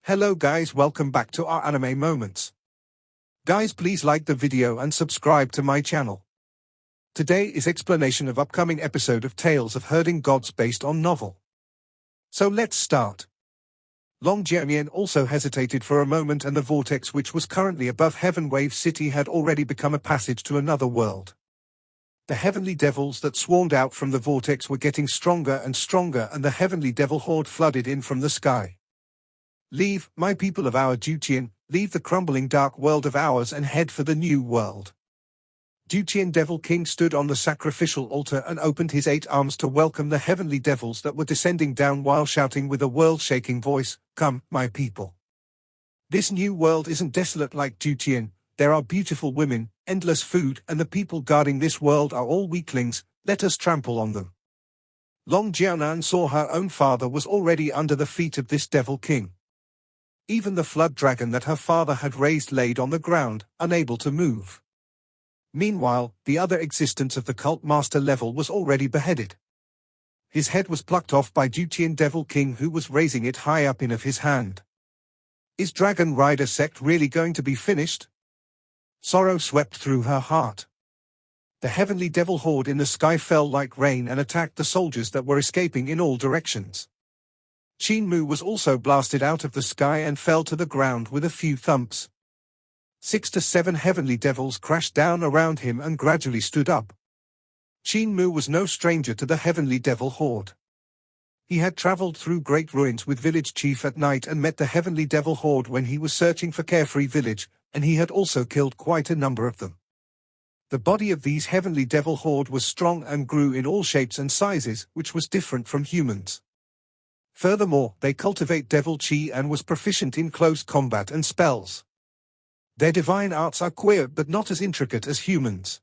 Hello guys, welcome back to our anime moments. Guys, please like the video and subscribe to my channel. Today is explanation of upcoming episode of Tales of Herding Gods based on novel. So let's start. Long Jianyan also hesitated for a moment, and the vortex which was currently above Heaven Wave City had already become a passage to another world. The heavenly devils that swarmed out from the vortex were getting stronger and stronger, and the heavenly devil horde flooded in from the sky. Leave, my people of our Duqian, leave the crumbling dark world of ours and head for the new world. Duqian Devil King stood on the sacrificial altar and opened his 8 arms to welcome the heavenly devils that were descending down, while shouting with a world-shaking voice, "Come, my people. This new world isn't desolate like Duqian. There are beautiful women, endless food, and the people guarding this world are all weaklings. Let us trample on them." Long Jianan saw her own father was already under the feet of this Devil King. Even the flood dragon that her father had raised laid on the ground, unable to move. Meanwhile, the other existence of the cult master level was already beheaded. His head was plucked off by Duqian Devil King, who was raising it high up in of his hand. Is Dragon Rider sect really going to be finished? Sorrow swept through her heart. The heavenly devil horde in the sky fell like rain and attacked the soldiers that were escaping in all directions. Qin Mu was also blasted out of the sky and fell to the ground with a few thumps. 6 to 7 heavenly devils crashed down around him and gradually stood up. Qin Mu was no stranger to the heavenly devil horde. He had traveled through great ruins with village chief at night and met the heavenly devil horde when he was searching for Carefree Village, and he had also killed quite a number of them. The body of these heavenly devil horde was strong and grew in all shapes and sizes, which was different from humans. Furthermore, they cultivate devil chi and was proficient in close combat and spells. Their divine arts are queer but not as intricate as humans.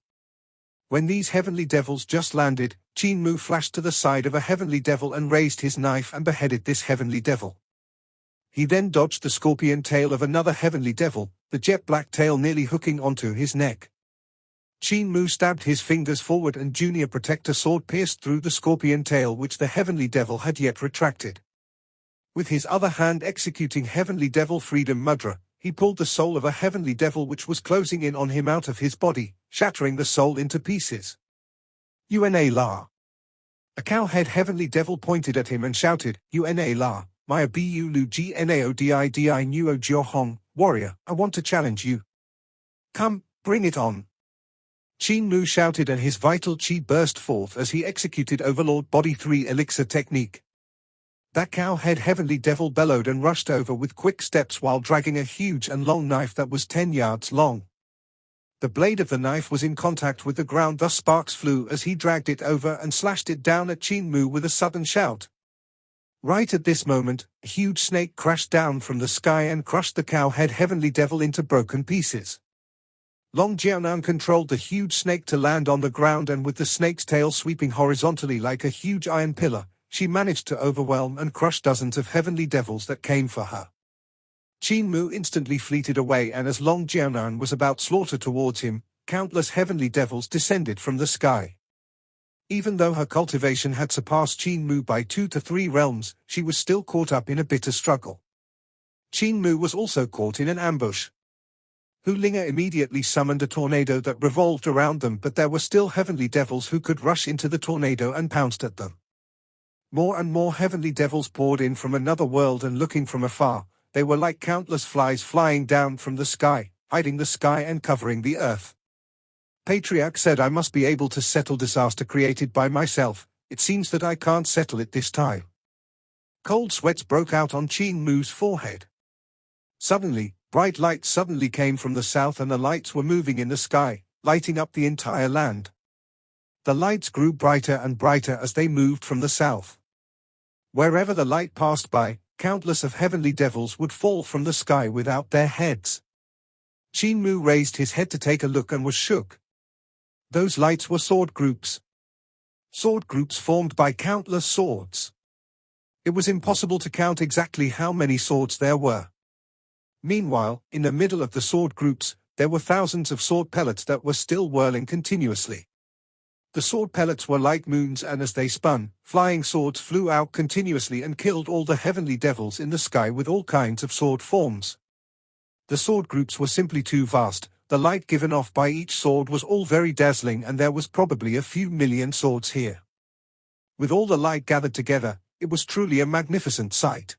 When these heavenly devils just landed, Qin Mu flashed to the side of a heavenly devil and raised his knife and beheaded this heavenly devil. He then dodged the scorpion tail of another heavenly devil, the jet black tail nearly hooking onto his neck. Qin Mu stabbed his fingers forward and Junior Protector sword pierced through the scorpion tail which the heavenly devil had yet retracted. With his other hand executing heavenly devil Freedom Mudra, he pulled the soul of a heavenly devil which was closing in on him out of his body, shattering the soul into pieces. Una la. A cowhead heavenly devil pointed at him and shouted, "Una la, Maya bu lu gnaodi nuo jiao warrior, I want to challenge you. Come, bring it on." Qin Mu shouted and his vital chi burst forth as he executed Overlord Body 3 Elixir technique. That cowhead heavenly devil bellowed and rushed over with quick steps while dragging a huge and long knife that was 10 yards long. The blade of the knife was in contact with the ground, thus sparks flew as he dragged it over and slashed it down at Qin Mu with a sudden shout. Right at this moment, a huge snake crashed down from the sky and crushed the cowhead heavenly devil into broken pieces. Long Jianan controlled the huge snake to land on the ground, and with the snake's tail sweeping horizontally like a huge iron pillar, she managed to overwhelm and crush dozens of heavenly devils that came for her. Qin Mu instantly fleeted away, and as Long Jianan was about slaughter towards him, countless heavenly devils descended from the sky. Even though her cultivation had surpassed Qin Mu by 2 to 3 realms, she was still caught up in a bitter struggle. Qin Mu was also caught in an ambush. Hulinger immediately summoned a tornado that revolved around them, but there were still heavenly devils who could rush into the tornado and pounced at them. More and more heavenly devils poured in from another world, and looking from afar, they were like countless flies flying down from the sky, hiding the sky and covering the earth. Patriarch said, "I must be able to settle disaster created by myself. It seems that I can't settle it this time." Cold sweats broke out on Qin Mu's forehead. Suddenly, bright lights suddenly came from the south, and the lights were moving in the sky, lighting up the entire land. The lights grew brighter and brighter as they moved from the south. Wherever the light passed by, countless of heavenly devils would fall from the sky without their heads. Qin Mu raised his head to take a look and was shook. Those lights were sword groups. Sword groups formed by countless swords. It was impossible to count exactly how many swords there were. Meanwhile, in the middle of the sword groups, there were thousands of sword pellets that were still whirling continuously. The sword pellets were like moons, and as they spun, flying swords flew out continuously and killed all the heavenly devils in the sky with all kinds of sword forms. The sword groups were simply too vast, the light given off by each sword was all very dazzling, and there was probably a few million swords here. With all the light gathered together, it was truly a magnificent sight.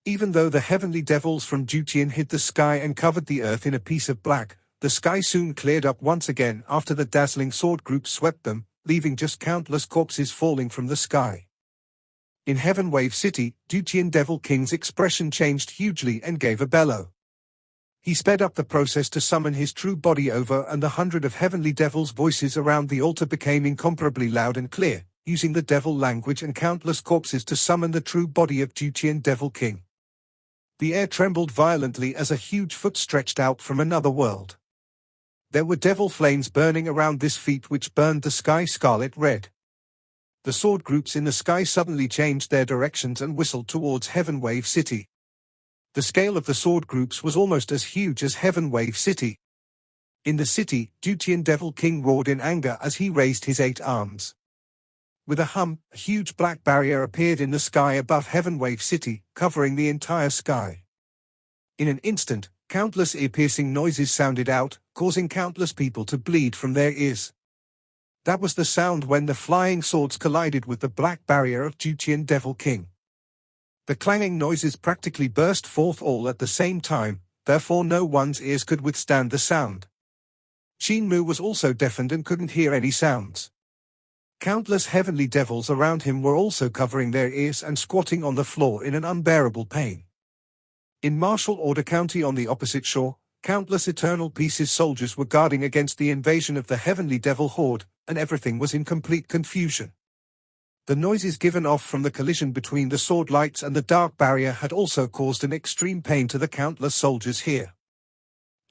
Even though the heavenly devils from Qin hid the sky and covered the earth in a piece of black, the sky soon cleared up once again after the dazzling sword groups swept them, leaving just countless corpses falling from the sky. In Heaven Wave City, Qin Devil King's expression changed hugely and gave a bellow. He sped up the process to summon his true body over, and the 100 of heavenly devils' voices around the altar became incomparably loud and clear, using the devil language and countless corpses to summon the true body of Qin Devil King. The air trembled violently as a huge foot stretched out from another world. There were devil flames burning around this feet which burned the sky scarlet red. The sword groups in the sky suddenly changed their directions and whistled towards Heaven Wave City. The scale of the sword groups was almost as huge as Heaven Wave City. In the city, Qin Devil King roared in anger as he raised his 8 arms. With a hum, a huge black barrier appeared in the sky above Heaven Wave City, covering the entire sky. In an instant, countless ear-piercing noises sounded out, causing countless people to bleed from their ears. That was the sound when the flying swords collided with the black barrier of Qin Devil King. The clanging noises practically burst forth all at the same time, therefore no one's ears could withstand the sound. Qin Mu was also deafened and couldn't hear any sounds. Countless heavenly devils around him were also covering their ears and squatting on the floor in an unbearable pain. In Martial Order County on the opposite shore, countless Eternal Peace's soldiers were guarding against the invasion of the heavenly devil horde, and everything was in complete confusion. The noises given off from the collision between the sword lights and the dark barrier had also caused an extreme pain to the countless soldiers here.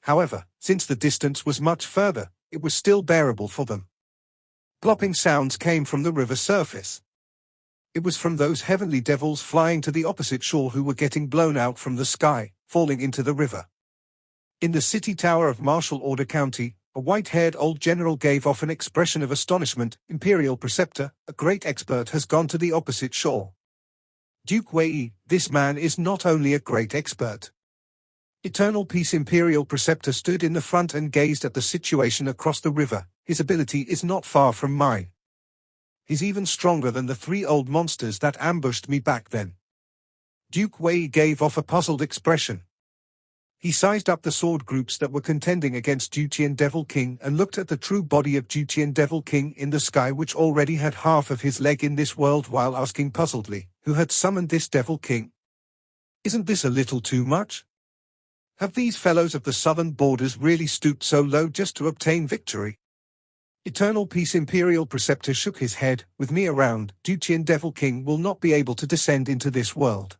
However, since the distance was much further, it was still bearable for them. Plopping sounds came from the river surface. It was from those heavenly devils flying to the opposite shore who were getting blown out from the sky, falling into the river. In the city tower of Martial Order County, a white-haired old general gave off an expression of astonishment. Imperial Preceptor, a great expert, has gone to the opposite shore. Duke Wei, this man is not only a great expert. Eternal Peace Imperial Preceptor stood in the front and gazed at the situation across the river. His ability is not far from mine. He's even stronger than the 3 old monsters that ambushed me back then. Duke Wei gave off a puzzled expression. He sized up the sword groups that were contending against Qin Devil King and looked at the true body of Qin Devil King in the sky, which already had half of his leg in this world, while asking puzzledly, who had summoned this Devil King? Isn't this a little too much? Have these fellows of the southern borders really stooped so low just to obtain victory? Eternal Peace Imperial Preceptor shook his head. With me around, Qin Devil King will not be able to descend into this world.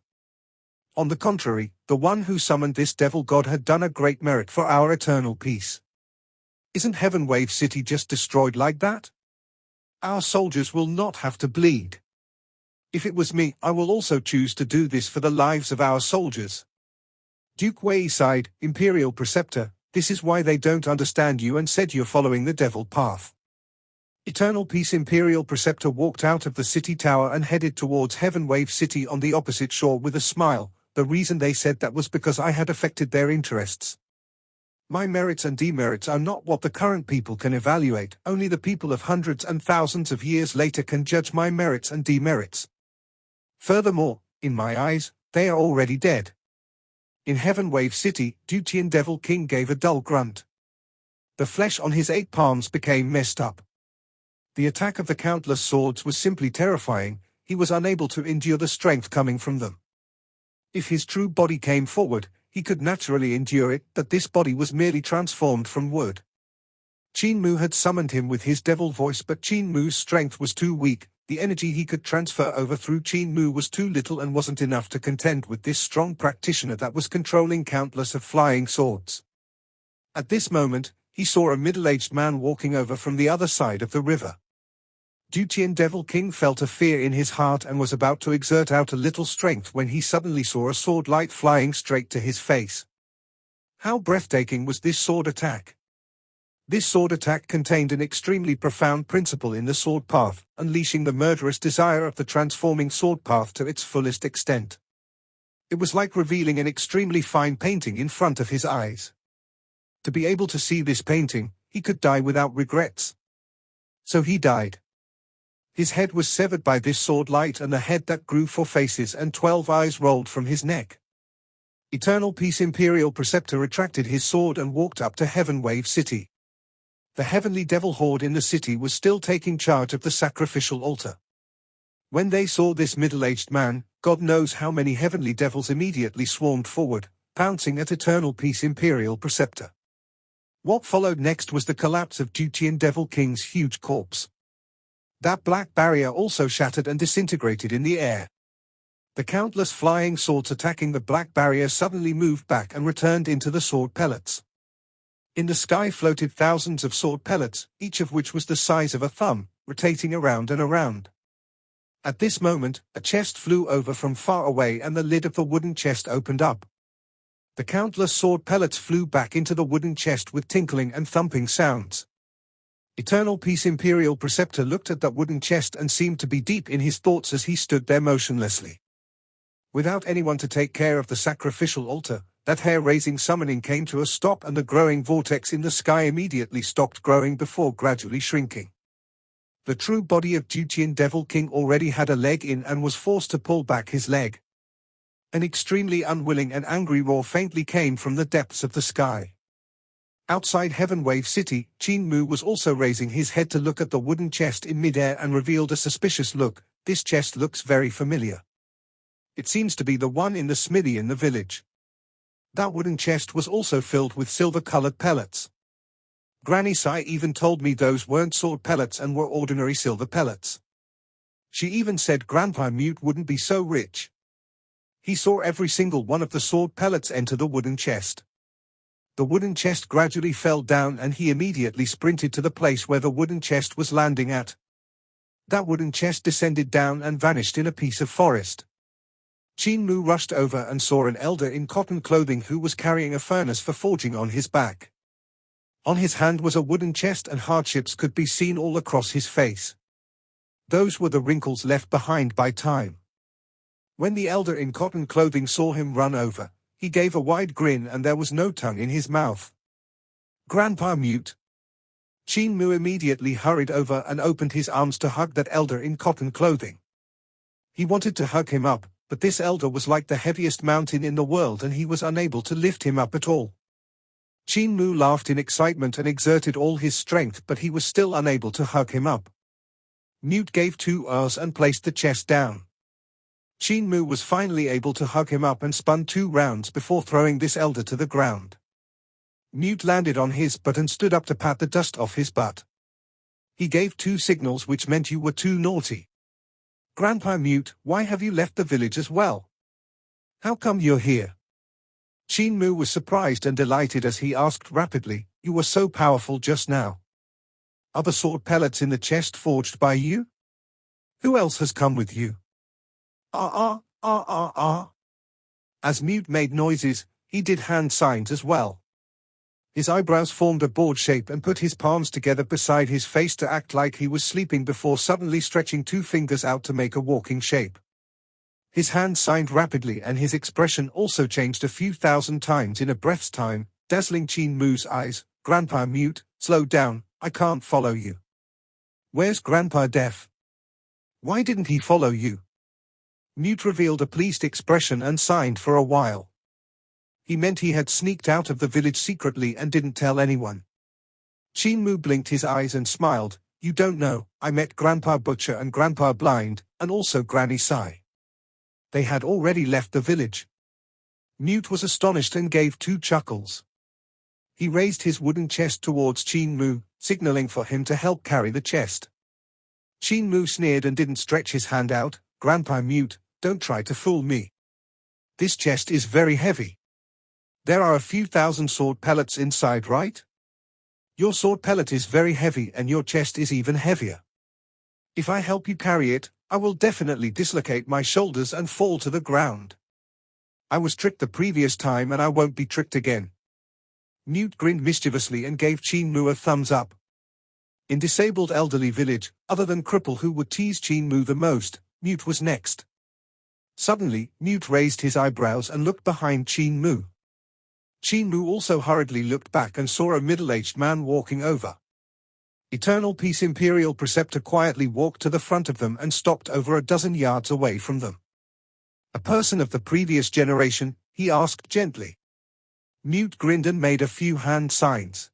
On the contrary, the one who summoned this devil god had done a great merit for our eternal peace. Isn't Heaven Wave City just destroyed like that? Our soldiers will not have to bleed. If it was me, I will also choose to do this for the lives of our soldiers. Duke Wei sighed. Imperial Preceptor, this is why they don't understand you and said you're following the devil path. Eternal Peace Imperial Preceptor walked out of the city tower and headed towards Heaven Wave City on the opposite shore with a smile. The reason they said that was because I had affected their interests. My merits and demerits are not what the current people can evaluate. Only the people of hundreds and thousands of years later can judge my merits and demerits. Furthermore, in my eyes, they are already dead. In Heaven Wave City, Qin Devil King gave a dull grunt. The flesh on his 8 palms became messed up. The attack of the countless swords was simply terrifying. He was unable to endure the strength coming from them. If his true body came forward, he could naturally endure it, but this body was merely transformed from wood. Qin Mu had summoned him with his devil voice, but Qin Mu's strength was too weak. The energy he could transfer over through Qin Mu was too little and wasn't enough to contend with this strong practitioner that was controlling countless of flying swords. At this moment, he saw a middle-aged man walking over from the other side of the river. Qin Devil King felt a fear in his heart and was about to exert out a little strength when he suddenly saw a sword light flying straight to his face. How breathtaking was this sword attack! This sword attack contained an extremely profound principle in the sword path, unleashing the murderous desire of the transforming sword path to its fullest extent. It was like revealing an extremely fine painting in front of his eyes. To be able to see this painting, he could die without regrets. So he died. His head was severed by this sword light, and the head that grew 4 faces and 12 eyes rolled from his neck. Eternal Peace Imperial Preceptor retracted his sword and walked up to Heaven Wave City. The heavenly devil horde in the city was still taking charge of the sacrificial altar. When they saw this middle-aged man, God knows how many heavenly devils immediately swarmed forward, pouncing at Eternal Peace Imperial Preceptor. What followed next was the collapse of Qin Devil King's huge corpse. That black barrier also shattered and disintegrated in the air. The countless flying swords attacking the black barrier suddenly moved back and returned into the sword pellets. In the sky floated thousands of sword pellets, each of which was the size of a thumb, rotating around and around. At this moment, a chest flew over from far away and the lid of the wooden chest opened up. The countless sword pellets flew back into the wooden chest with tinkling and thumping sounds. Eternal Peace Imperial Preceptor looked at that wooden chest and seemed to be deep in his thoughts as he stood there motionlessly. Without anyone to take care of the sacrificial altar, that hair-raising summoning came to a stop and the growing vortex in the sky immediately stopped growing before gradually shrinking. The true body of Qin Devil King already had a leg in and was forced to pull back his leg. An extremely unwilling and angry roar faintly came from the depths of the sky. Outside Heaven Wave City, Qin Mu was also raising his head to look at the wooden chest in midair and revealed a suspicious look. This chest looks very familiar. It seems to be the one in the smithy in the village. That wooden chest was also filled with silver-colored pellets. Granny Sai even told me those weren't sword pellets and were ordinary silver pellets. She even said Grandpa Mute wouldn't be so rich. He saw every single one of the sword pellets enter the wooden chest. The wooden chest gradually fell down and he immediately sprinted to the place where the wooden chest was landing at. That wooden chest descended down and vanished in a piece of forest. Qin Mu rushed over and saw an elder in cotton clothing who was carrying a furnace for forging on his back. On his hand was a wooden chest and hardships could be seen all across his face. Those were the wrinkles left behind by time. When the elder in cotton clothing saw him run over, he gave a wide grin and there was no tongue in his mouth. Grandpa Mute. Qin Mu immediately hurried over and opened his arms to hug that elder in cotton clothing. He wanted to hug him up, but this elder was like the heaviest mountain in the world and he was unable to lift him up at all. Qin Mu laughed in excitement and exerted all his strength, but he was still unable to hug him up. Mute gave 2 ahs and placed the chest down. Qin Mu was finally able to hug him up and spun 2 rounds before throwing this elder to the ground. Mute landed on his butt and stood up to pat the dust off his butt. He gave 2 signals which meant you were too naughty. Grandpa Mute, why have you left the village as well? How come you're here? Qin Mu was surprised and delighted as he asked rapidly, you were so powerful just now. Are the sword pellets in the chest forged by you? Who else has come with you? As Mute made noises, he did hand signs as well. His eyebrows formed a board shape and put his palms together beside his face to act like he was sleeping before suddenly stretching 2 fingers out to make a walking shape. His hand signed rapidly and his expression also changed a few thousand times in a breath's time, dazzling Qin Mu's eyes. Grandpa Mute, slow down, I can't follow you. Where's Grandpa Deaf? Why didn't he follow you? Mute revealed a pleased expression and signed for a while. He meant he had sneaked out of the village secretly and didn't tell anyone. Qin Mu blinked his eyes and smiled, you don't know, I met Grandpa Butcher and Grandpa Blind, and also Granny Sai. They had already left the village. Mute was astonished and gave 2 chuckles. He raised his wooden chest towards Qin Mu, signaling for him to help carry the chest. Qin Mu sneered and didn't stretch his hand out. Grandpa Mute, don't try to fool me. This chest is very heavy. There are a few thousand sword pellets inside, right? Your sword pellet is very heavy and your chest is even heavier. If I help you carry it, I will definitely dislocate my shoulders and fall to the ground. I was tricked the previous time and I won't be tricked again. Mute grinned mischievously and gave Qin Mu a thumbs up. In disabled elderly village, other than cripple who would tease Qin Mu the most, Mute was next. Suddenly, Mute raised his eyebrows and looked behind Qin Mu. Qin Mu also hurriedly looked back and saw a middle-aged man walking over. Eternal Peace Imperial Preceptor quietly walked to the front of them and stopped over a dozen yards away from them. A person of the previous generation, he asked gently. Mute grinned and made a few hand signs.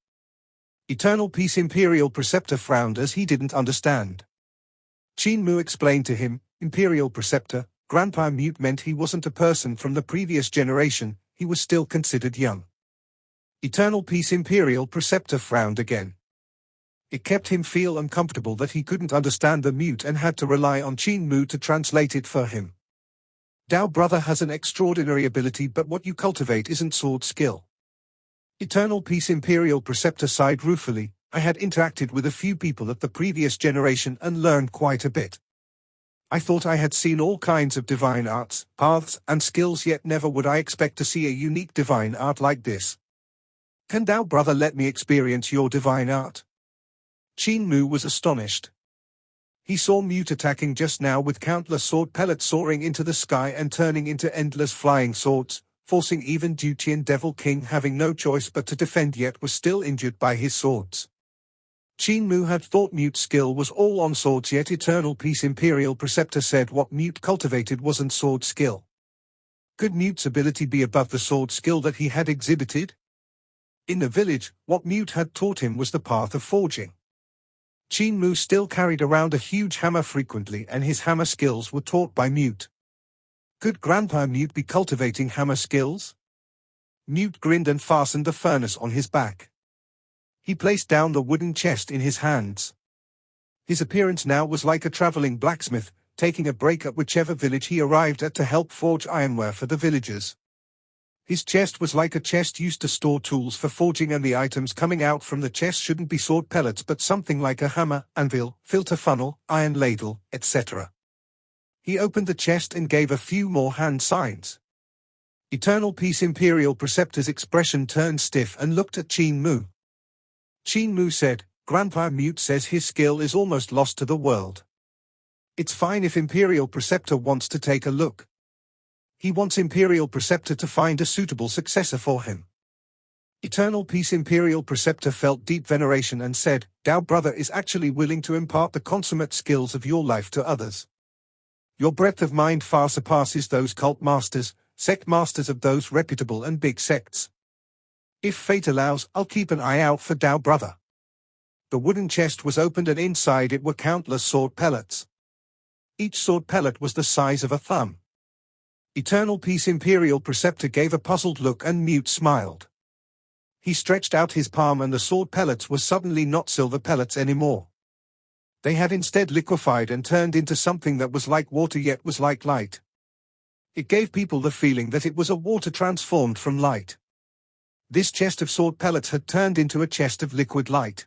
Eternal Peace Imperial Preceptor frowned as he didn't understand. Qin Mu explained to him, Imperial Preceptor, Grandpa Mute meant he wasn't a person from the previous generation, he was still considered young. Eternal Peace Imperial Preceptor frowned again. It kept him feel uncomfortable that he couldn't understand the Mute and had to rely on Qin Mu to translate it for him. Dao brother has an extraordinary ability, but what you cultivate isn't sword skill. Eternal Peace Imperial Preceptor sighed ruefully. I had interacted with a few people of the previous generation and learned quite a bit. I thought I had seen all kinds of divine arts, paths, and skills, yet never would I expect to see a unique divine art like this. Can Dao brother let me experience your divine art? Qin Mu was astonished. He saw Mute attacking just now with countless sword pellets soaring into the sky and turning into endless flying swords, forcing even Duqian Devil King having no choice but to defend, yet was still injured by his swords. Qin Mu had thought Mute's skill was all on swords, yet Eternal Peace Imperial Preceptor said what Mute cultivated wasn't sword skill. Could Mute's ability be above the sword skill that he had exhibited? In the village, what Mute had taught him was the path of forging. Qin Mu still carried around a huge hammer frequently, and his hammer skills were taught by Mute. Could Grandpa Mute be cultivating hammer skills? Mute grinned and fastened the furnace on his back. He placed down the wooden chest in his hands. His appearance now was like a traveling blacksmith, taking a break at whichever village he arrived at to help forge ironware for the villagers. His chest was like a chest used to store tools for forging, and the items coming out from the chest shouldn't be sword pellets but something like a hammer, anvil, filter funnel, iron ladle, etc. He opened the chest and gave a few more hand signs. Eternal Peace Imperial Preceptor's expression turned stiff and looked at Qin Mu. Qin Mu said, Grandpa Mute says his skill is almost lost to the world. It's fine if Imperial Preceptor wants to take a look. He wants Imperial Preceptor to find a suitable successor for him. Eternal Peace Imperial Preceptor felt deep veneration and said, Dao brother is actually willing to impart the consummate skills of your life to others. Your breadth of mind far surpasses those cult masters, sect masters of those reputable and big sects. If fate allows, I'll keep an eye out for Dao brother. The wooden chest was opened and inside it were countless sword pellets. Each sword pellet was the size of a thumb. Eternal Peace Imperial Preceptor gave a puzzled look and Mute smiled. He stretched out his palm and the sword pellets were suddenly not silver pellets anymore. They had instead liquefied and turned into something that was like water yet was like light. It gave people the feeling that it was a water transformed from light. This chest of sword pellets had turned into a chest of liquid light.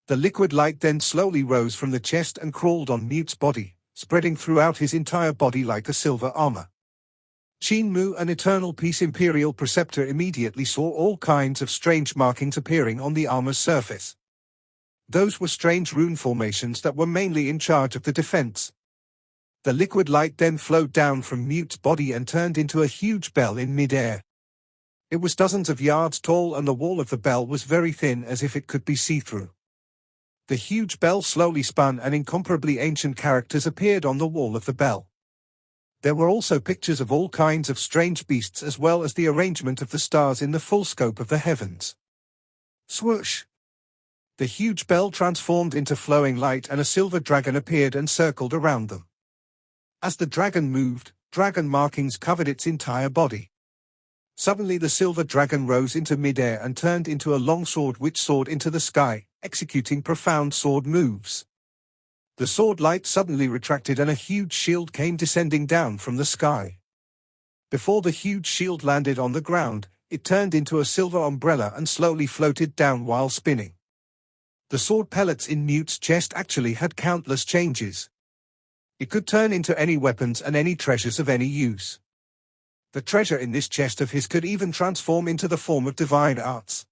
The liquid light then slowly rose from the chest and crawled on Mute's body, spreading throughout his entire body like a silver armor. Qin Mu and Eternal Peace Imperial Preceptor immediately saw all kinds of strange markings appearing on the armor's surface. Those were strange rune formations that were mainly in charge of the defense. The liquid light then flowed down from Mute's body and turned into a huge bell in mid-air. It was dozens of yards tall and the wall of the bell was very thin, as if it could be see-through. The huge bell slowly spun and incomparably ancient characters appeared on the wall of the bell. There were also pictures of all kinds of strange beasts as well as the arrangement of the stars in the full scope of the heavens. Swoosh! The huge bell transformed into flowing light and a silver dragon appeared and circled around them. As the dragon moved, dragon markings covered its entire body. Suddenly the silver dragon rose into midair and turned into a long sword which soared into the sky, executing profound sword moves. The sword light suddenly retracted and a huge shield came descending down from the sky. Before the huge shield landed on the ground, it turned into a silver umbrella and slowly floated down while spinning. The sword pellets in Mute's chest actually had countless changes. It could turn into any weapons and any treasures of any use. The treasure in this chest of his could even transform into the form of divine arts.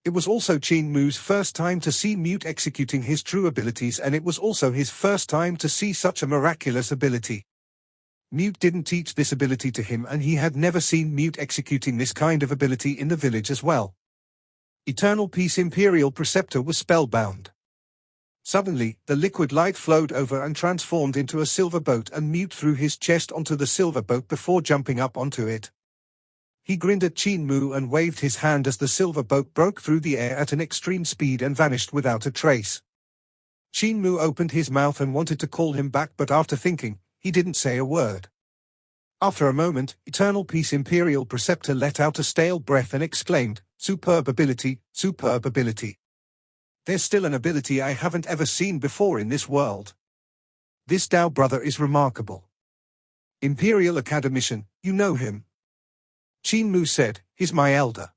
It was also Qin Mu's first time to see Mute executing his true abilities, and it was also his first time to see such a miraculous ability. Mute didn't teach this ability to him, and he had never seen Mute executing this kind of ability in the village as well. Eternal Peace Imperial Preceptor was spellbound. Suddenly, the liquid light flowed over and transformed into a silver boat, and Mute threw his chest onto the silver boat before jumping up onto it. He grinned at Qin Mu and waved his hand as the silver boat broke through the air at an extreme speed and vanished without a trace. Qin Mu opened his mouth and wanted to call him back, but after thinking, he didn't say a word. After a moment, Eternal Peace Imperial Preceptor let out a stale breath and exclaimed, "Superb ability, superb ability. There's still an ability I haven't ever seen before in this world. This Dao brother is remarkable. Imperial Academician, you know him?" Qin Mu said, "He's my elder."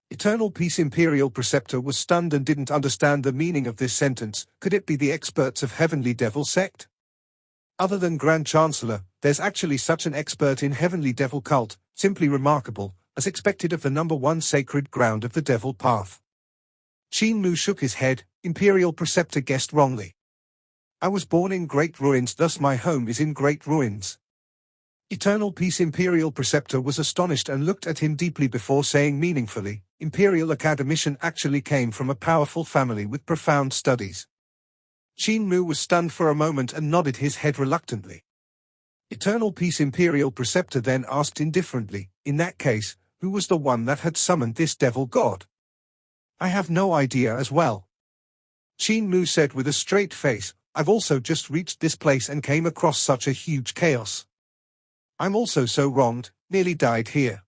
Eternal Peace Imperial Preceptor was stunned and didn't understand the meaning of this sentence. Could it be the experts of Heavenly Devil sect? Other than Grand Chancellor, there's actually such an expert in Heavenly Devil cult, simply remarkable, as expected of the #1 sacred ground of the Devil Path. Qin Mu shook his head. Imperial Preceptor guessed wrongly. I was born in great ruins, thus my home is in great ruins. Eternal Peace Imperial Preceptor was astonished and looked at him deeply before saying meaningfully, Imperial Academician actually came from a powerful family with profound studies. Qin Mu was stunned for a moment and nodded his head reluctantly. Eternal Peace Imperial Preceptor then asked indifferently, in that case, who was the one that had summoned this devil god? I have no idea as well. Qin Mu said with a straight face, I've also just reached this place and came across such a huge chaos. I'm also so wronged, nearly died here.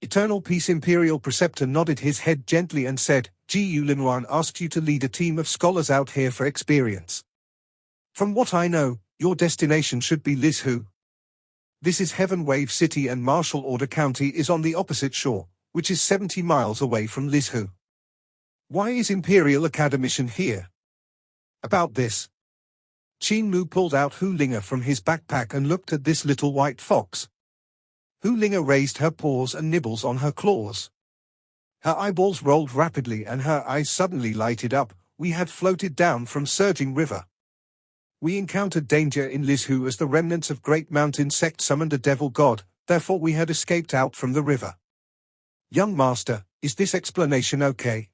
Eternal Peace Imperial Preceptor nodded his head gently and said, Gu Linwan asked you to lead a team of scholars out here for experience. From what I know, your destination should be Lizhu. This is Heaven Wave City and Martial Order County is on the opposite shore, which is 70 miles away from Lizhu. Why is Imperial Academician here? About this. Qin Mu pulled out Hu Linga from his backpack and looked at this little white fox. Hu Linga raised her paws and nibbles on her claws. Her eyeballs rolled rapidly and her eyes suddenly lighted up. We had floated down from surging river. We encountered danger in Lizhu as the remnants of Great Mountain sect summoned a devil god, therefore we had escaped out from the river. Young Master, is this explanation okay?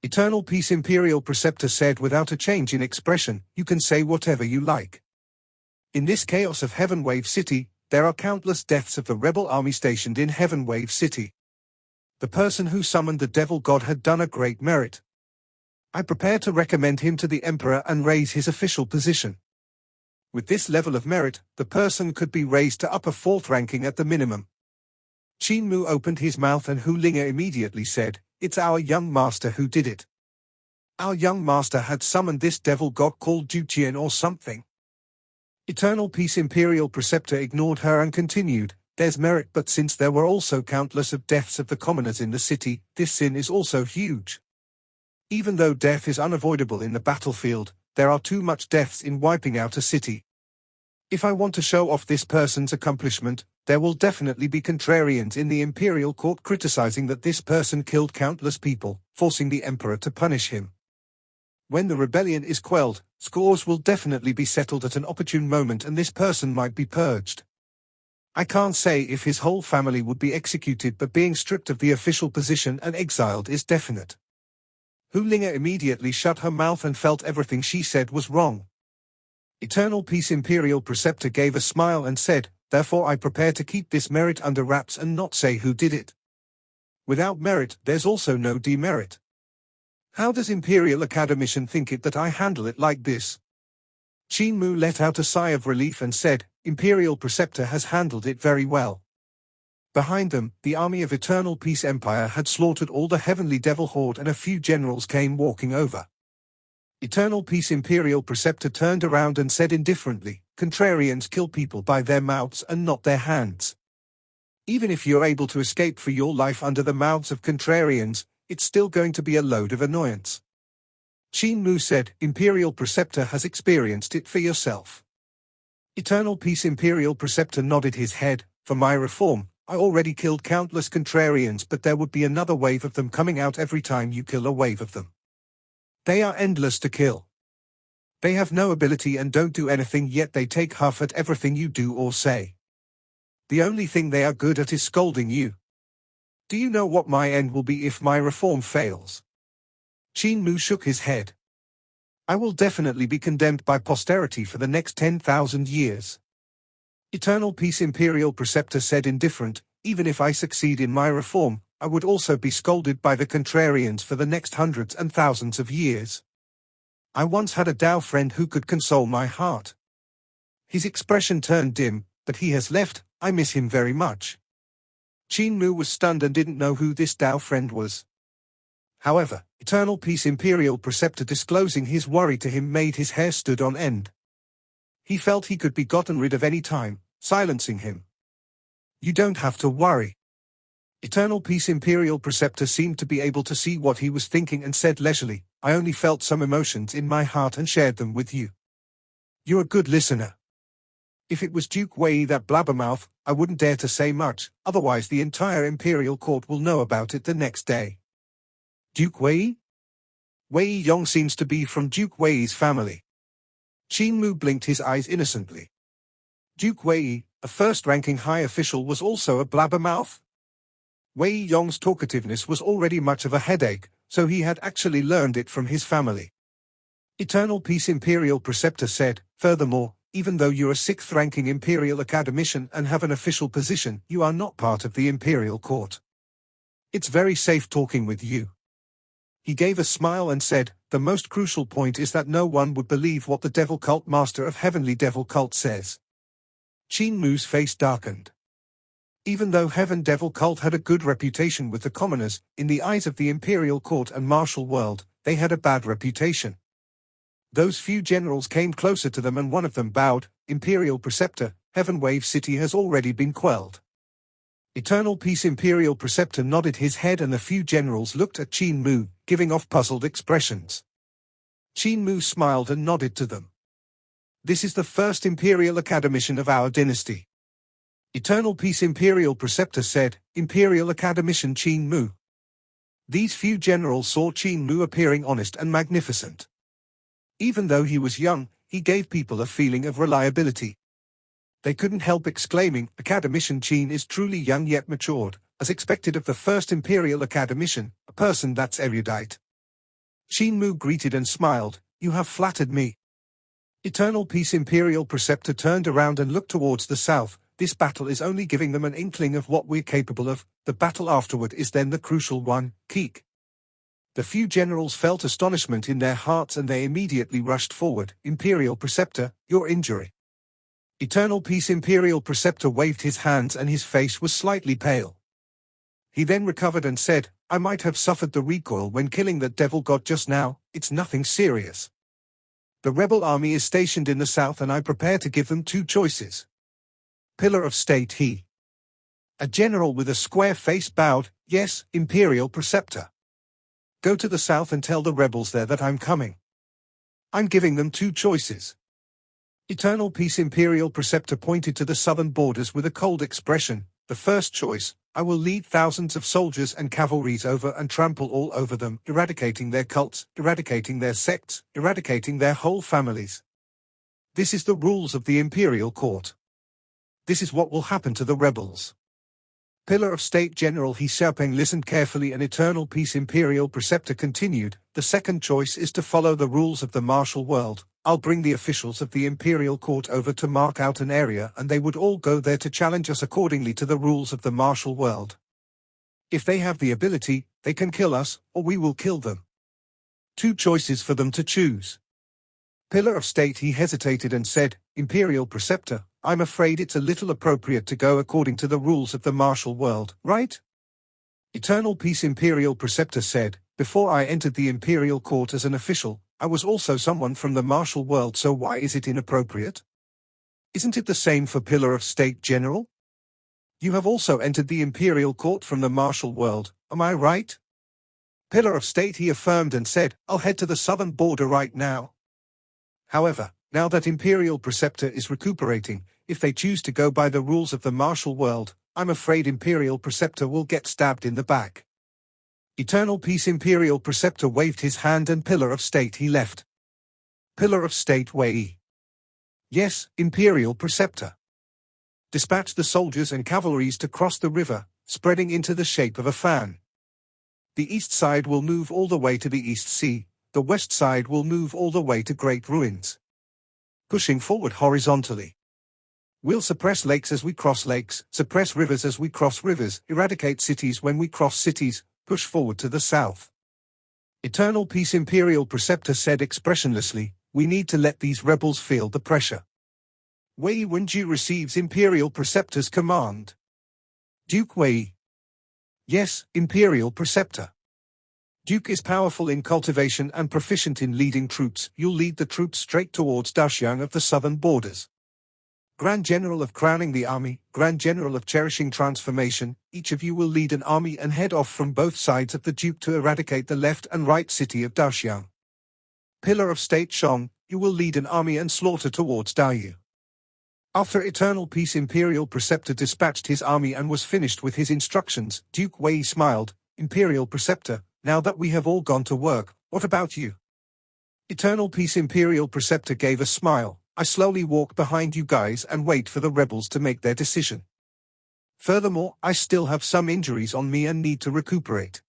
Eternal Peace Imperial Preceptor said without a change in expression, you can say whatever you like. In this chaos of Heaven Wave City, there are countless deaths of the rebel army stationed in Heaven Wave City. The person who summoned the devil god had done a great merit. I prepare to recommend him to the Emperor and raise his official position. With this level of merit, the person could be raised to upper 4th ranking at the minimum. Qin Mu opened his mouth and Hu Linga immediately said, it's our young master who did it. Our young master had summoned this devil god called Juqian or something. Eternal Peace Imperial Preceptor ignored her and continued, there's merit, but since there were also countless of deaths of the commoners in the city, this sin is also huge. Even though death is unavoidable in the battlefield, there are too much deaths in wiping out a city. If I want to show off this person's accomplishment, there will definitely be contrarians in the Imperial Court criticizing that this person killed countless people, forcing the Emperor to punish him. When the rebellion is quelled, scores will definitely be settled at an opportune moment and this person might be purged. I can't say if his whole family would be executed, but being stripped of the official position and exiled is definite. Hu Linga immediately shut her mouth and felt everything she said was wrong. Eternal Peace Imperial Preceptor gave a smile and said, therefore I prepare to keep this merit under wraps and not say who did it. Without merit, there's also no demerit. How does Imperial Academician think it that I handle it like this? Qin Mu let out a sigh of relief and said, Imperial Preceptor has handled it very well. Behind them, the army of Eternal Peace Empire had slaughtered all the Heavenly Devil Horde and a few generals came walking over. Eternal Peace Imperial Preceptor turned around and said indifferently, contrarians kill people by their mouths and not their hands. Even if you're able to escape for your life under the mouths of contrarians, it's still going to be a load of annoyance. Qin Mu said, Imperial Preceptor has experienced it for yourself. Eternal Peace Imperial Preceptor nodded his head, for my reform, I already killed countless contrarians, but there would be another wave of them coming out every time you kill a wave of them. They are endless to kill. They have no ability and don't do anything, yet they take huff at everything you do or say. The only thing they are good at is scolding you. Do you know what my end will be if my reform fails? Qin Mu shook his head. I will definitely be condemned by posterity for the next 10,000 years. Eternal Peace Imperial Preceptor said indifferent, even if I succeed in my reform, I would also be scolded by the contrarians for the next hundreds and thousands of years. I once had a Tao friend who could console my heart. His expression turned dim, but he has left. I miss him very much. Qin Mu was stunned and didn't know who this Tao friend was. However, Eternal Peace Imperial Preceptor disclosing his worry to him made his hair stood on end. He felt he could be gotten rid of any time, silencing him. You don't have to worry. Eternal Peace Imperial Preceptor seemed to be able to see what he was thinking and said leisurely, I only felt some emotions in my heart and shared them with you. You're a good listener. If it was Duke Wei that blabbermouth, I wouldn't dare to say much, otherwise the entire Imperial Court will know about it the next day. Duke Wei? Wei Yong seems to be from Duke Wei's family. Qin Mu blinked his eyes innocently. Duke Wei, a first-ranking high official, was also a blabbermouth? Wei Yong's talkativeness was already much of a headache, so he had actually learned it from his family. Eternal Peace Imperial Preceptor said, furthermore, even though you're a 6th-ranking Imperial Academician and have an official position, you are not part of the Imperial Court. It's very safe talking with you. He gave a smile and said, the most crucial point is that no one would believe what the Devil Cult Master of Heavenly Devil Cult says. Qin Mu's face darkened. Even though Heaven Devil Cult had a good reputation with the commoners, in the eyes of the Imperial Court and martial world, they had a bad reputation. Those few generals came closer to them and one of them bowed, Imperial Preceptor, Heaven Wave City has already been quelled. Eternal Peace Imperial Preceptor nodded his head and the few generals looked at Qin Mu, giving off puzzled expressions. Qin Mu smiled and nodded to them. This is the first Imperial Academician of our dynasty. Eternal Peace Imperial Preceptor said, Imperial Academician Qin Mu. These few generals saw Qin Mu appearing honest and magnificent. Even though he was young, he gave people a feeling of reliability. They couldn't help exclaiming, Academician Qin is truly young yet matured, as expected of the first Imperial Academician, a person that's erudite. Qin Mu greeted and smiled, you have flattered me. Eternal Peace Imperial Preceptor turned around and looked towards the south. This battle is only giving them an inkling of what we're capable of, the battle afterward is then the crucial one, Keek. The few generals felt astonishment in their hearts and they immediately rushed forward, Imperial Preceptor, your injury. Eternal Peace Imperial Preceptor waved his hands and his face was slightly pale. He then recovered and said, I might have suffered the recoil when killing that devil god just now, it's nothing serious. The rebel army is stationed in the south and I prepare to give them two choices. Pillar of State he. A general with a square face bowed, yes, Imperial Preceptor. Go to the south and tell the rebels there that I'm coming. I'm giving them two choices. Eternal Peace Imperial Preceptor pointed to the southern borders with a cold expression. The first choice, I will lead thousands of soldiers and cavalries over and trample all over them, eradicating their cults, eradicating their sects, eradicating their whole families. This is the rules of the Imperial Court. This is what will happen to the rebels. Pillar of State General He Xiaopeng listened carefully and Eternal Peace Imperial Preceptor continued, the second choice is to follow the rules of the martial world. I'll bring the officials of the Imperial Court over to mark out an area and they would all go there to challenge us accordingly to the rules of the martial world. If they have the ability, they can kill us, or we will kill them. Two choices for them to choose. Pillar of State He hesitated and said, Imperial Preceptor, I'm afraid it's a little appropriate to go according to the rules of the martial world, right? Eternal Peace Imperial Preceptor said, before I entered the Imperial Court as an official, I was also someone from the martial world, so why is it inappropriate? Isn't it the same for Pillar of State General? You have also entered the Imperial Court from the martial world, am I right? Pillar of State he affirmed and said, I'll head to the southern border right now. However, now that Imperial Preceptor is recuperating, if they choose to go by the rules of the martial world, I'm afraid Imperial Preceptor will get stabbed in the back. Eternal Peace. Imperial Preceptor waved his hand and Pillar of State he left. Pillar of State Wei. Yes, Imperial Preceptor. Dispatch the soldiers and cavalries to cross the river, spreading into the shape of a fan. The east side will move all the way to the East Sea, the west side will move all the way to Great Ruins. Pushing forward horizontally. We'll suppress lakes as we cross lakes, suppress rivers as we cross rivers, eradicate cities when we cross cities, push forward to the south. Eternal Peace. Imperial Preceptor said expressionlessly, we need to let these rebels feel the pressure. Wei Wenju receives Imperial Preceptor's command. Duke Wei. Yes, Imperial Preceptor. Duke is powerful in cultivation and proficient in leading troops. You'll lead the troops straight towards Daxiang of the southern borders. Grand General of crowning the army, Grand General of cherishing transformation, each of you will lead an army and head off from both sides of the Duke to eradicate the left and right city of Daxiang. Pillar of State Shang, you will lead an army and slaughter towards Dayu. After Eternal Peace. Imperial Preceptor dispatched his army and was finished with his instructions. Duke Wei smiled. Imperial Preceptor, now that we have all gone to work, what about you? Eternal Peace. Imperial Preceptor gave a smile. I slowly walk behind you guys and wait for the rebels to make their decision. Furthermore, I still have some injuries on me and need to recuperate.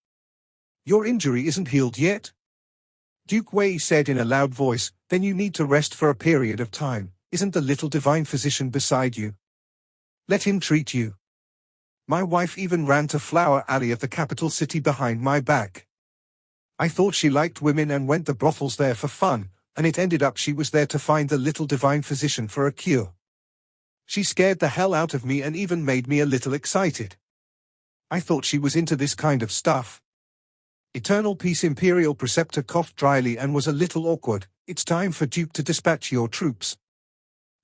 Your injury isn't healed yet? Duke Wei said in a loud voice, then you need to rest for a period of time. Isn't the little divine physician beside you? Let him treat you. My wife even ran to Flower Alley of the capital city behind my back. I thought she liked women and went to brothels there for fun, and it ended up she was there to find the little divine physician for a cure. She scared the hell out of me and even made me a little excited. I thought she was into this kind of stuff. Eternal Peace. Imperial Preceptor coughed dryly and was a little awkward. It's time for Duke to dispatch your troops.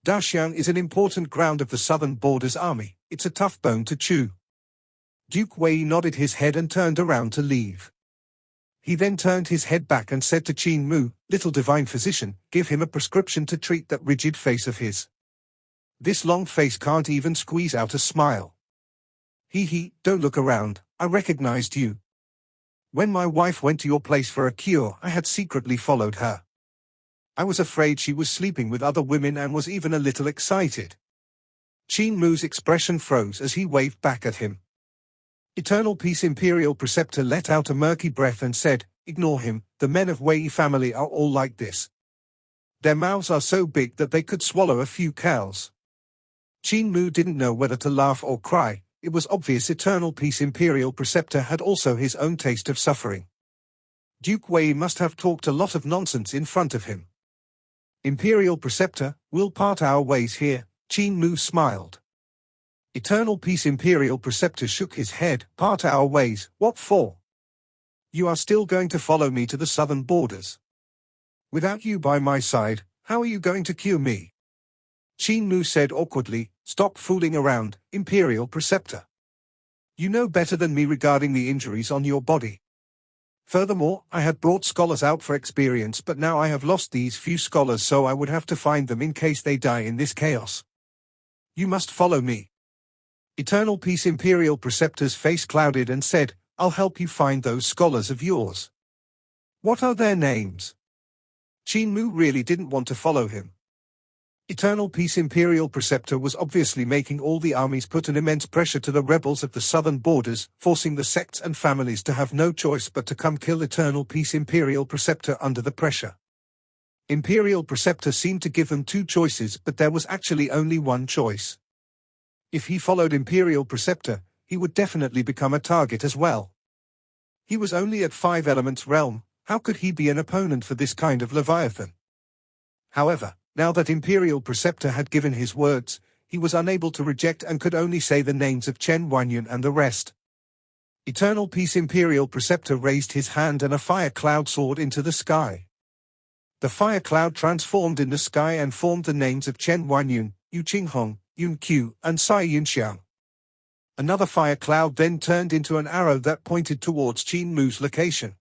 Daxiang is an important ground of the southern borders army. It's a tough bone to chew. Duke Wei nodded his head and turned around to leave. He then turned his head back and said to Qin Mu, little divine physician, give him a prescription to treat that rigid face of his. This long face can't even squeeze out a smile. Don't look around, I recognized you. When my wife went to your place for a cure, I had secretly followed her. I was afraid she was sleeping with other women and was even a little excited. Qin Mu's expression froze as he waved back at him. Eternal Peace. Imperial Preceptor let out a murky breath and said, ignore him, the men of Wei family are all like this. Their mouths are so big that they could swallow a few cows. Qin Mu didn't know whether to laugh or cry. It was obvious Eternal Peace. Imperial Preceptor had also his own taste of suffering. Duke Wei must have talked a lot of nonsense in front of him. Imperial Preceptor, we'll part our ways here, Qin Mu smiled. Eternal Peace. Imperial Preceptor shook his head. Part our ways, what for? You are still going to follow me to the southern borders. Without you by my side, how are you going to cure me? Qin Mu said awkwardly, stop fooling around, Imperial Preceptor. You know better than me regarding the injuries on your body. Furthermore, I had brought scholars out for experience, but now I have lost these few scholars, so I would have to find them in case they die in this chaos. You must follow me. Eternal Peace. Imperial Preceptor's face clouded and said, I'll help you find those scholars of yours. What are their names? Qin Mu really didn't want to follow him. Eternal Peace. Imperial Preceptor was obviously making all the armies put an immense pressure to the rebels of the southern borders, forcing the sects and families to have no choice but to come kill Eternal Peace. Imperial Preceptor under the pressure. Imperial Preceptor seemed to give them two choices, but there was actually only one choice. If he followed Imperial Preceptor, he would definitely become a target as well. He was only at 5 Elements realm, how could he be an opponent for this kind of Leviathan? However, now that Imperial Preceptor had given his words, he was unable to reject and could only say the names of Chen Wanyan and the rest. Eternal Peace. Imperial Preceptor raised his hand and a fire cloud soared into the sky. The fire cloud transformed in the sky and formed the names of Chen Wanyan, Yu Qinghong, Yun Qiu, and Sai Yunxiang. Another fire cloud then turned into an arrow that pointed towards Qin Mu's location.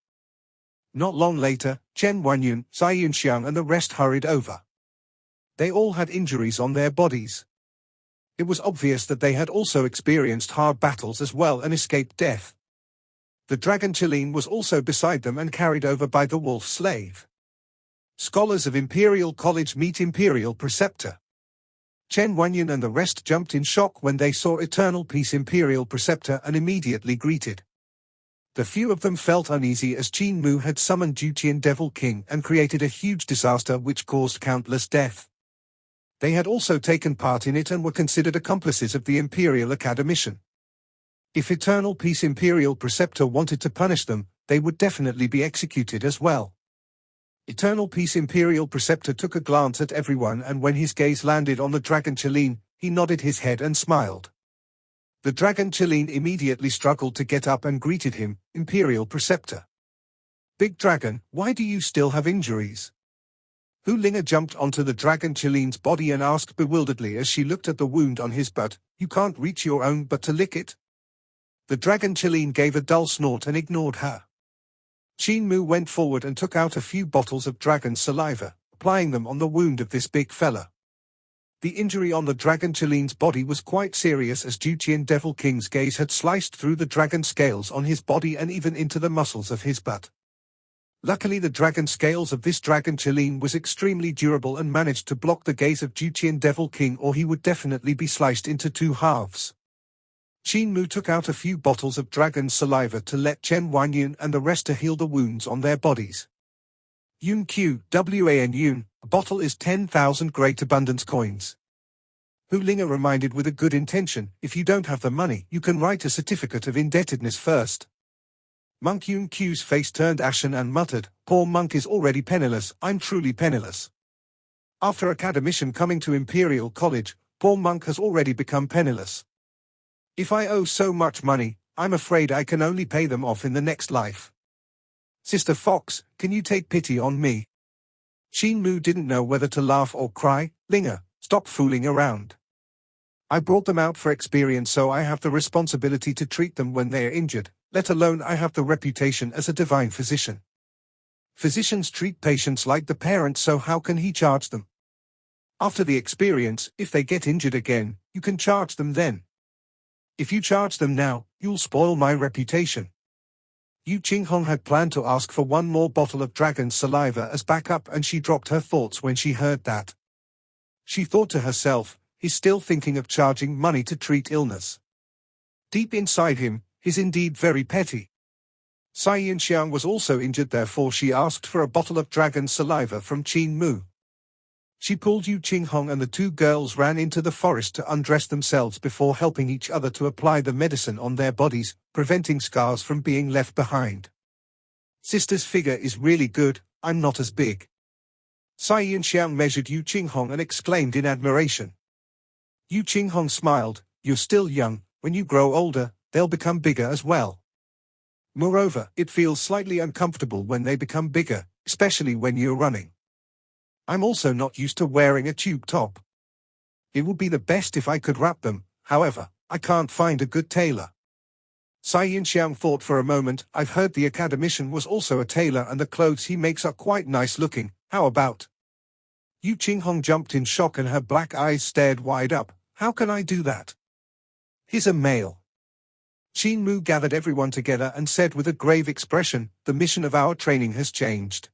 Not long later, Chen Wanyan, Sai Yunxiang and the rest hurried over. They all had injuries on their bodies. It was obvious that they had also experienced hard battles as well and escaped death. The dragon Qin was also beside them and carried over by the wolf slave. Scholars of Imperial College meet Imperial Preceptor. Chen Wanyan and the rest jumped in shock when they saw Eternal Peace Imperial Preceptor and immediately greeted. The few of them felt uneasy as Qin Mu had summoned Qin Devil King and created a huge disaster which caused countless death. They had also taken part in it and were considered accomplices of the Imperial Academician. If Eternal Peace Imperial Preceptor wanted to punish them, they would definitely be executed as well. Eternal Peace Imperial Preceptor took a glance at everyone, and when his gaze landed on the dragon Qin, he nodded his head and smiled. The dragon Qin immediately struggled to get up and greeted him, Imperial Preceptor. Big Dragon, why do you still have injuries? Hu Linga jumped onto the dragon Qilin's body and asked bewilderedly as she looked at the wound on his butt, you can't reach your own butt to lick it? The dragon Qin gave a dull snort and ignored her. Qin Mu went forward and took out a few bottles of dragon saliva, applying them on the wound of this big fella. The injury on the dragon Qilin's body was quite serious as Qin Devil King's gaze had sliced through the dragon scales on his body and even into the muscles of his butt. Luckily the dragon scales of this dragon Qin was extremely durable and managed to block the gaze of Qin Devil King, or he would definitely be sliced into two halves. Qin Mu took out a few bottles of dragon saliva to let Chen Wanyan and the rest to heal the wounds on their bodies. Yun Q, WAN Yun, a bottle is 10,000 great abundance coins. Hu Linga reminded with a good intention, if you don't have the money, you can write a certificate of indebtedness first. Monk Yun Q's face turned ashen and muttered, poor monk is already penniless, I'm truly penniless. After academician coming to Imperial College, poor monk has already become penniless. If I owe so much money, I'm afraid I can only pay them off in the next life. Sister Fox, can you take pity on me? Qin Mu didn't know whether to laugh or cry. Linga, stop fooling around. I brought them out for experience, so I have the responsibility to treat them when they are injured, let alone I have the reputation as a divine physician. Physicians treat patients like the parents, so how can he charge them? After the experience, if they get injured again, you can charge them then. If you charge them now, you'll spoil my reputation. Yu Qinghong had planned to ask for one more bottle of dragon saliva as backup, and she dropped her thoughts when she heard that. She thought to herself, he's still thinking of charging money to treat illness. Deep inside him, he's indeed very petty. Cai Yinxiang was also injured, therefore she asked for a bottle of dragon saliva from Qin Mu. She pulled Yu Qinghong and the two girls ran into the forest to undress themselves before helping each other to apply the medicine on their bodies, preventing scars from being left behind. Sister's figure is really good, I'm not as big. Cai Yinxiang measured Yu Qinghong and exclaimed in admiration. Yu Qinghong smiled, you're still young, when you grow older, they'll become bigger as well. Moreover, it feels slightly uncomfortable when they become bigger, especially when you're running. I'm also not used to wearing a tube top. It would be the best if I could wrap them, however, I can't find a good tailor. Cai Yinxiang thought for a moment, I've heard the academician was also a tailor and the clothes he makes are quite nice looking, how about? Yu Qinghong jumped in shock and her black eyes stared wide up, how can I do that? He's a male. Qin Mu gathered everyone together and said with a grave expression, the mission of our training has changed.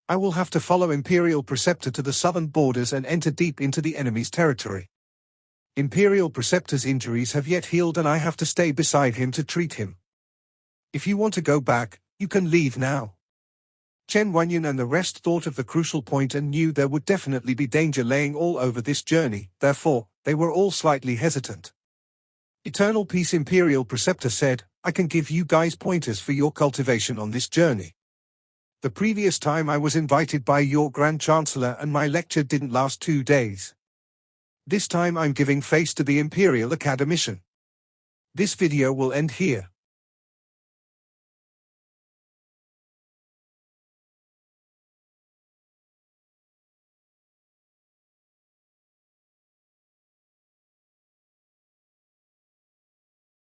I will have to follow Imperial Preceptor to the southern borders and enter deep into the enemy's territory. Imperial Preceptor's injuries have yet healed and I have to stay beside him to treat him. If you want to go back, you can leave now. Chen Wanyan and the rest thought of the crucial point and knew there would definitely be danger laying all over this journey, therefore, they were all slightly hesitant. Eternal Peace Imperial Preceptor said, I can give you guys pointers for your cultivation on this journey. The previous time I was invited by your Grand Chancellor and my lecture didn't last 2 days. This time I'm giving face to the Imperial Academician. This video will end here.